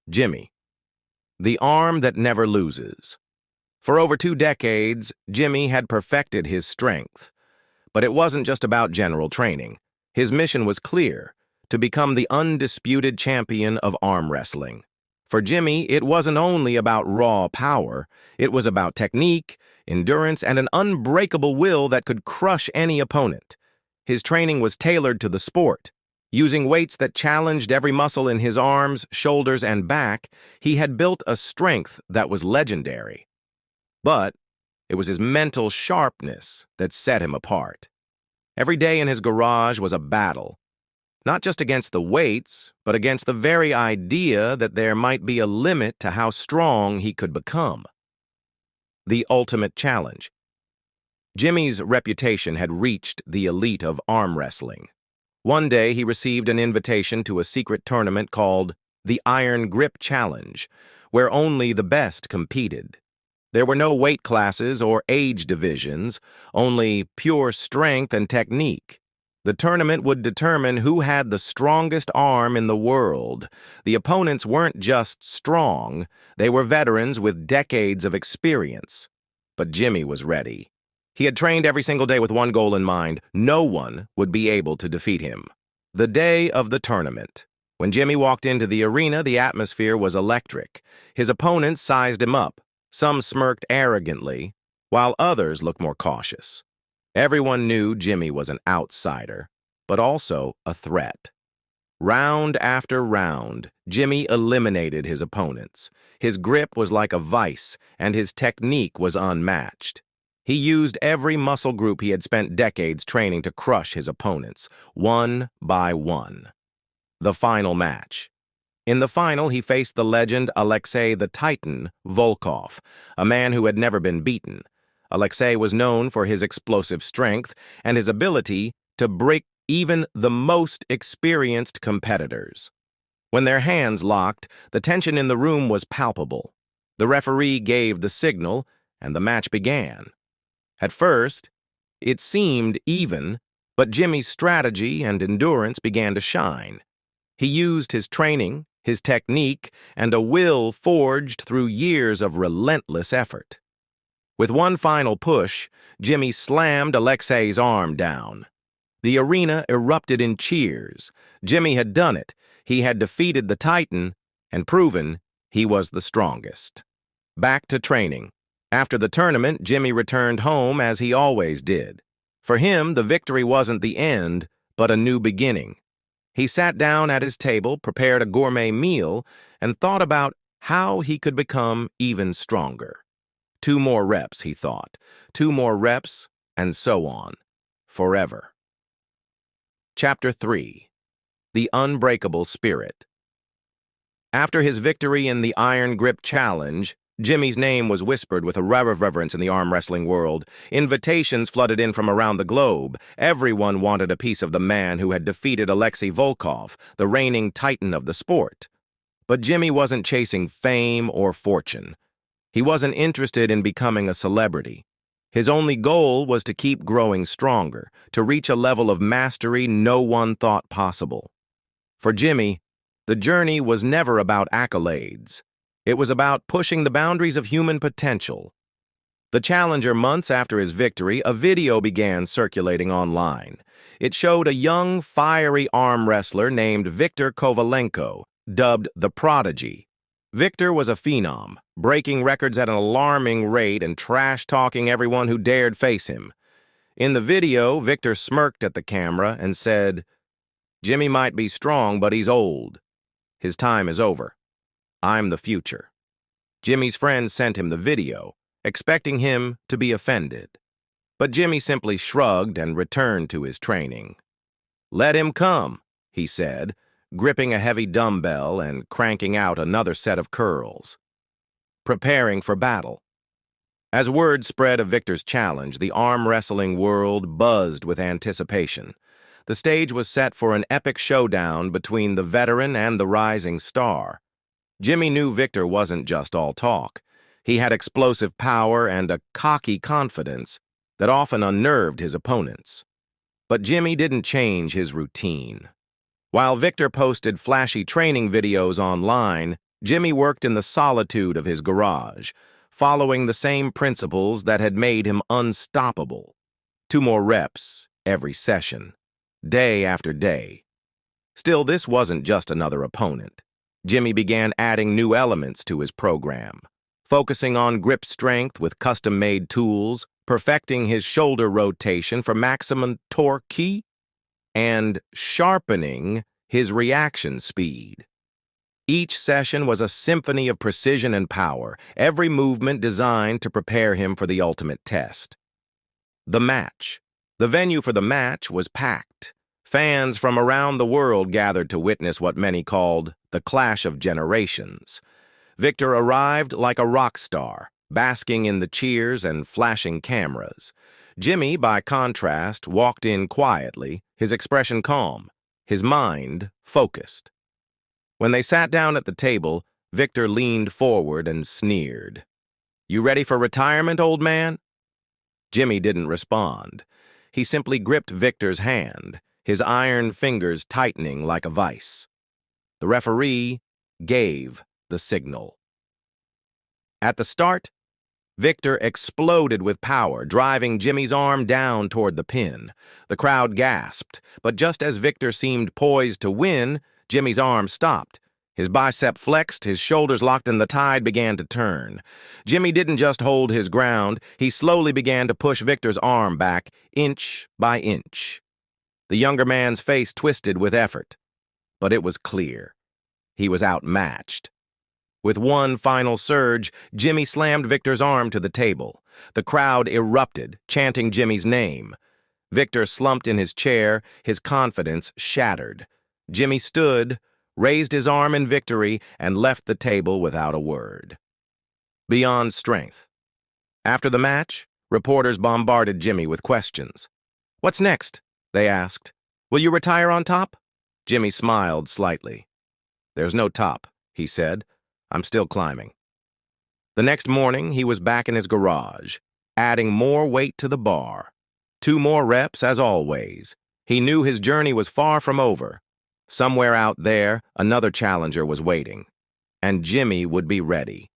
Jimmy, the arm that never loses. For over 2 decades, Jimmy had perfected his strength. But it wasn't just about general training. His mission was clear: to become the undisputed champion of arm wrestling. For Jimmy, it wasn't only about raw power, it was about technique, endurance, and an unbreakable will that could crush any opponent. His training was tailored to the sport. Using weights that challenged every muscle in his arms, shoulders, and back, he had built a strength that was legendary. But it was his mental sharpness that set him apart. Every day in his garage was a battle, not just against the weights, but against the very idea that there might be a limit to how strong he could become. The ultimate challenge. Jimmy's reputation had reached the elite of arm wrestling. One day, he received an invitation to a secret tournament called the Iron Grip Challenge, where only the best competed. There were no weight classes or age divisions, only pure strength and technique. The tournament would determine who had the strongest arm in the world. The opponents weren't just strong, they were veterans with decades of experience. But Jimmy was ready. He had trained every single day with one goal in mind: no one would be able to defeat him. The day of the tournament. When Jimmy walked into the arena, the atmosphere was electric. His opponents sized him up. Some smirked arrogantly, while others looked more cautious. Everyone knew Jimmy was an outsider, but also a threat. Round after round, Jimmy eliminated his opponents. His grip was like a vice, and his technique was unmatched. He used every muscle group he had spent decades training to crush his opponents, one by one. The final match. In the final, he faced the legend Alexei the Titan Volkov, a man who had never been beaten. Alexei was known for his explosive strength and his ability to break even the most experienced competitors. When their hands locked, the tension in the room was palpable. The referee gave the signal, and the match began. At first, it seemed even, but Jimmy's strategy and endurance began to shine. He used his training, his technique, and a will forged through years of relentless effort. With one final push, Jimmy slammed Alexei's arm down. The arena erupted in cheers. Jimmy had done it. He had defeated the Titan and proven he was the strongest. Back to training. After the tournament, Jimmy returned home as he always did. For him, the victory wasn't the end, but a new beginning. He sat down at his table, prepared a gourmet meal, and thought about how he could become even stronger. 2 more reps, he thought. 2 more reps, and so on. Forever. Chapter 3. The Unbreakable Spirit. After his victory in the Iron Grip Challenge, Jimmy's name was whispered with a reverence in the arm wrestling world. Invitations flooded in from around the globe. Everyone wanted a piece of the man who had defeated Alexei Volkov, the reigning titan of the sport. But Jimmy wasn't chasing fame or fortune. He wasn't interested in becoming a celebrity. His only goal was to keep growing stronger, to reach a level of mastery no one thought possible. For Jimmy, the journey was never about accolades. It was about pushing the boundaries of human potential. The Challenger months after his victory, a video began circulating online. It showed a young, fiery arm wrestler named Viktor Kovalenko, dubbed the Prodigy. Viktor was a phenom, breaking records at an alarming rate and trash-talking everyone who dared face him. In the video, Viktor smirked at the camera and said, "Jimmy might be strong, but he's old. His time is over. I'm the future." Jimmy's friends sent him the video, expecting him to be offended. But Jimmy simply shrugged and returned to his training. "Let him come," he said, gripping a heavy dumbbell and cranking out another set of curls. Preparing for battle. As word spread of Viktor's challenge, the arm wrestling world buzzed with anticipation. The stage was set for an epic showdown between the veteran and the rising star. Jimmy knew Viktor wasn't just all talk. He had explosive power and a cocky confidence that often unnerved his opponents. But Jimmy didn't change his routine. While Viktor posted flashy training videos online, Jimmy worked in the solitude of his garage, following the same principles that had made him unstoppable. 2 more reps every session, day after day. Still, this wasn't just another opponent. Jimmy began adding new elements to his program, focusing on grip strength with custom-made tools, perfecting his shoulder rotation for maximum torque, and sharpening his reaction speed. Each session was a symphony of precision and power, every movement designed to prepare him for the ultimate test. The match. The venue for the match was packed. Fans from around the world gathered to witness what many called the Clash of Generations. Victor arrived like a rock star, basking in the cheers and flashing cameras. Jimmy, by contrast, walked in quietly, his expression calm, his mind focused. When they sat down at the table, Victor leaned forward and sneered. "You ready for retirement, old man?" Jimmy didn't respond. He simply gripped Victor's hand, his iron fingers tightening like a vice. The referee gave the signal. At the start, Victor exploded with power, driving Jimmy's arm down toward the pin. The crowd gasped, but just as Victor seemed poised to win, Jimmy's arm stopped. His bicep flexed, his shoulders locked, and the tide began to turn. Jimmy didn't just hold his ground, he slowly began to push Victor's arm back, inch by inch. The younger man's face twisted with effort, but it was clear. He was outmatched. With one final surge, Jimmy slammed Victor's arm to the table. The crowd erupted, chanting Jimmy's name. Victor slumped in his chair, his confidence shattered. Jimmy stood, raised his arm in victory, and left the table without a word. Beyond strength. After the match, reporters bombarded Jimmy with questions. "What's next?" they asked. "Will you retire on top?" Jimmy smiled slightly. "There's no top," he said. "I'm still climbing." The next morning, he was back in his garage, adding more weight to the bar. 2 more reps, as always. He knew his journey was far from over. Somewhere out there, another challenger was waiting, and Jimmy would be ready.